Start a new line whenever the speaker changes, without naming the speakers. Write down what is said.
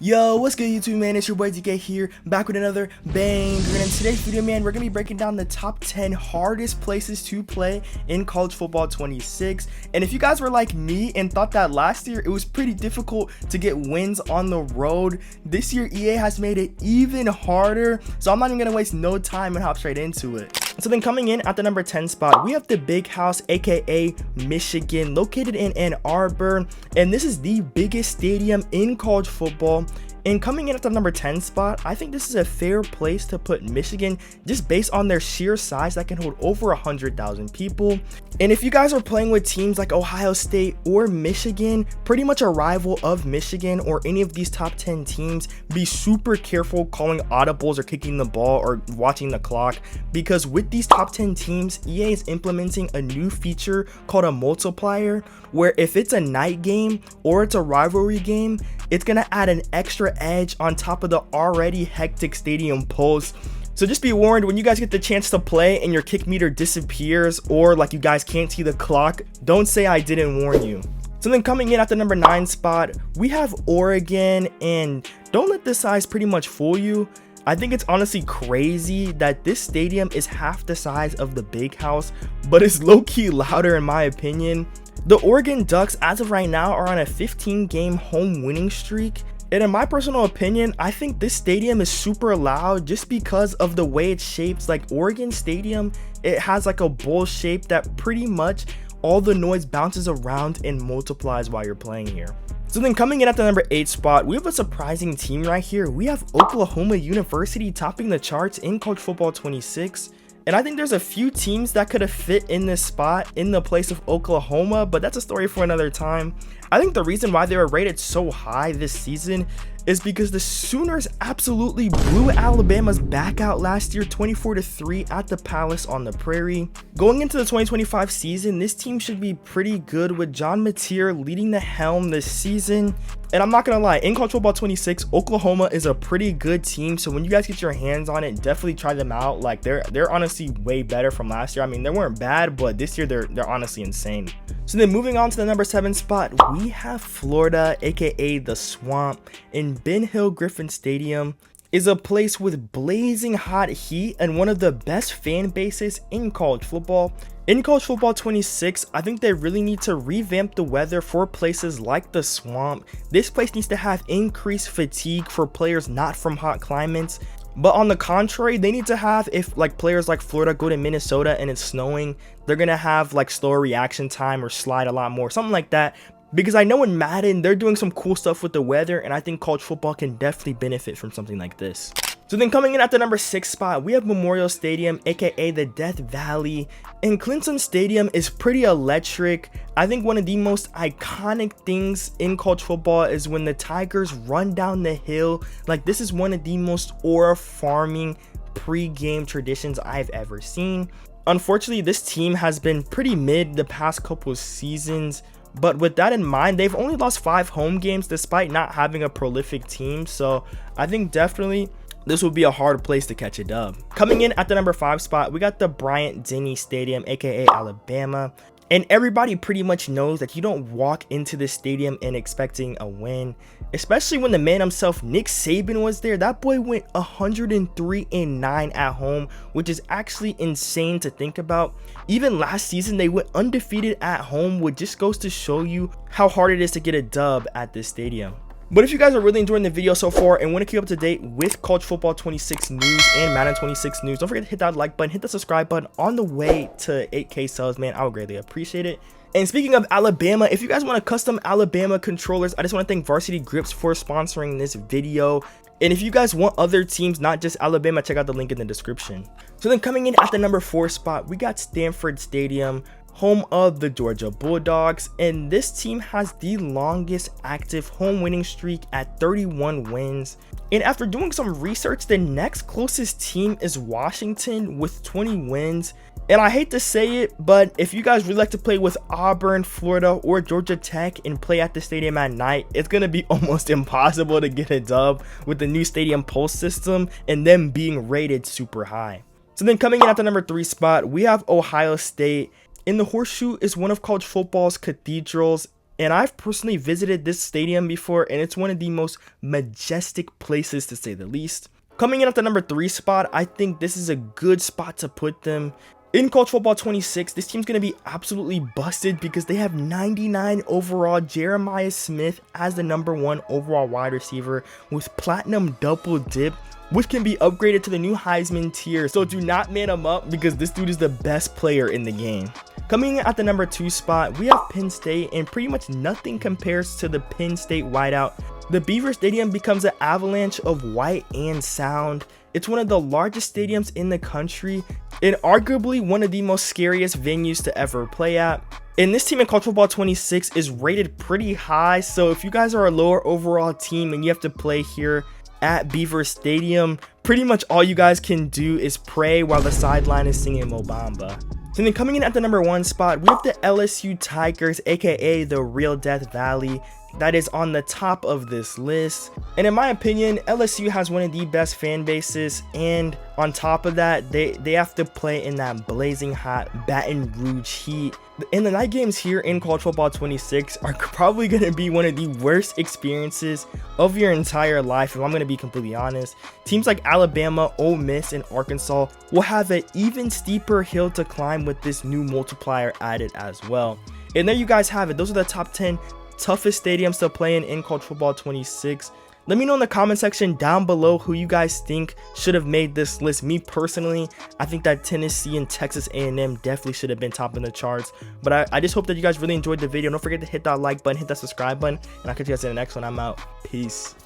Yo, what's good YouTube, man? It's your boy DK here, back with another banger. And in today's video, man, we're gonna be breaking down the top 10 hardest places to play in college football 26. And if you guys were like me and thought that last year it was pretty difficult to get wins on the road, this year EA has made it even harder. So I'm not even gonna waste no time and hop straight into it. So then coming in at the number 10 spot, we have the Big House, aka Michigan, located in Ann Arbor, and this is the biggest stadium in college football. And coming in at the number 10 spot, I think this is a fair place to put Michigan just based on their sheer size that can hold over 100,000 people. And if you guys are playing with teams like Ohio State or Michigan, pretty much a rival of Michigan or any of these top 10 teams, be super careful calling audibles or kicking the ball or watching the clock, because with these top 10 teams, EA is implementing a new feature called a multiplier, where if it's a night game or it's a rivalry game, it's gonna add an extra edge on top of the already hectic stadium pulse. So just be warned, when you guys get the chance to play and your kick meter disappears or like you guys can't see the clock, don't say I didn't warn you. So then coming in at the number 9 spot, we have Oregon, and don't let this size pretty much fool you. I think it's honestly crazy that this stadium is half the size of the Big House, but it's low-key louder in my opinion. The Oregon Ducks, as of right now, are on a 15-game home winning streak. And in my personal opinion, I think this stadium is super loud just because of the way it's shaped. Like Oregon Stadium, it has like a bowl shape that pretty much all the noise bounces around and multiplies while you're playing here. So then coming in at the number 8 spot, we have a surprising team right here. We have Oklahoma University topping the charts in college football 26. And I think there's a few teams that could have fit in this spot in the place of Oklahoma, but that's a story for another time. I think the reason why they were rated so high this season is because the Sooners absolutely blew Alabama's back out last year, 24-3 at the Palace on the Prairie. Going into the 2025 season, this team should be pretty good with John Mateer leading the helm this season. And I'm not gonna lie, in college football 26, Oklahoma is a pretty good team. So when you guys get your hands on it, definitely try them out. Like they're honestly way better from last year. I mean, they weren't bad, but this year they're honestly insane. So then moving on to the number 7 spot, we have Florida, aka the Swamp, in Ben Hill Griffin Stadium. Is a place with blazing hot heat and one of the best fan bases in college football. In college football 26, I think they really need to revamp the weather for places like the Swamp. This place needs to have increased fatigue for players not from hot climates. But on the contrary, they need to have, if like players like Florida go to Minnesota and it's snowing, they're gonna have like slower reaction time or slide a lot more, something like that. Because I know in Madden, they're doing some cool stuff with the weather, and I think college football can definitely benefit from something like this. So then coming in at the number 6 spot, we have Memorial Stadium, aka the Death Valley. And Clemson Stadium is pretty electric. I think one of the most iconic things in college football is when the Tigers run down the hill. Like, this is one of the most aura farming pre-game traditions I've ever seen. Unfortunately, this team has been pretty mid the past couple seasons. But with that in mind, they've only lost 5 home games despite not having a prolific team. So I think definitely this would be a hard place to catch a dub. Coming in at the number 5 spot, we got the Bryant-Denny Stadium, aka Alabama. And everybody pretty much knows that you don't walk into this stadium and expecting a win, especially when the man himself, Nick Saban, was there. That boy went 103-9 at home, which is actually insane to think about. Even last season, they went undefeated at home, which just goes to show you how hard it is to get a dub at this stadium. But if you guys are really enjoying the video so far and want to keep up to date with college football 26 news and Madden 26 news, don't forget to hit that like button, hit the subscribe button on the way to 8K subs, man. I would greatly appreciate it. And speaking of Alabama, if you guys want a custom Alabama controllers, I just want to thank Varsity Gripz for sponsoring this video. And if you guys want other teams, not just Alabama, check out the link in the description. So then coming in at the number 4 spot, we got Stanford Stadium, home of the Georgia Bulldogs, and this team has the longest active home winning streak at 31 wins. And after doing some research, the next closest team is Washington with 20 wins. And I hate to say it, but if you guys really like to play with Auburn, Florida, or Georgia Tech and play at the stadium at night, it's gonna be almost impossible to get a dub with the new stadium pulse system and them being rated super high. So then coming in at the number 3 spot, we have Ohio State. And the Horseshoe is one of college football's cathedrals, And I've personally visited this stadium before, and it's one of the most majestic places to say the least. Coming in at the number 3 spot, I think this is a good spot to put them. In College Football 26, this team's going to be absolutely busted because they have 99 overall Jeremiah Smith as the number 1 overall wide receiver with platinum double dip, which can be upgraded to the new Heisman tier. So do not man him up because this dude is the best player in the game. Coming in at the number 2 spot, we have Penn State, and pretty much nothing compares to the Penn State wideout. The Beaver Stadium becomes an avalanche of white and sound. It's one of the largest stadiums in the country and arguably one of the most scariest venues to ever play at. And this team in College Football 26 is rated pretty high, so if you guys are a lower overall team and you have to play here at Beaver Stadium, pretty much all you guys can do is pray while the sideline is singing Mo Bamba. So then coming in at the number 1 spot, we have the LSU Tigers, aka the Real Death Valley. That is on the top of this list, and in my opinion, LSU has one of the best fan bases, and on top of that, they have to play in that blazing hot Baton Rouge heat. And the night games here in College Football 26 are probably going to be one of the worst experiences of your entire life, if I'm going to be completely honest. Teams like Alabama, Ole Miss, and Arkansas will have an even steeper hill to climb with this new multiplier added as well. And there you guys have it. Those are the top 10 toughest stadiums to play in College Football 26. Let me know in the comment section down below who you guys think should have made this list. Me personally, I think that Tennessee and Texas A&M definitely should have been top in the charts. But I just hope that you guys really enjoyed the video. Don't forget to hit that like button, hit that subscribe button, and I'll catch you guys in the next one. I'm out. Peace.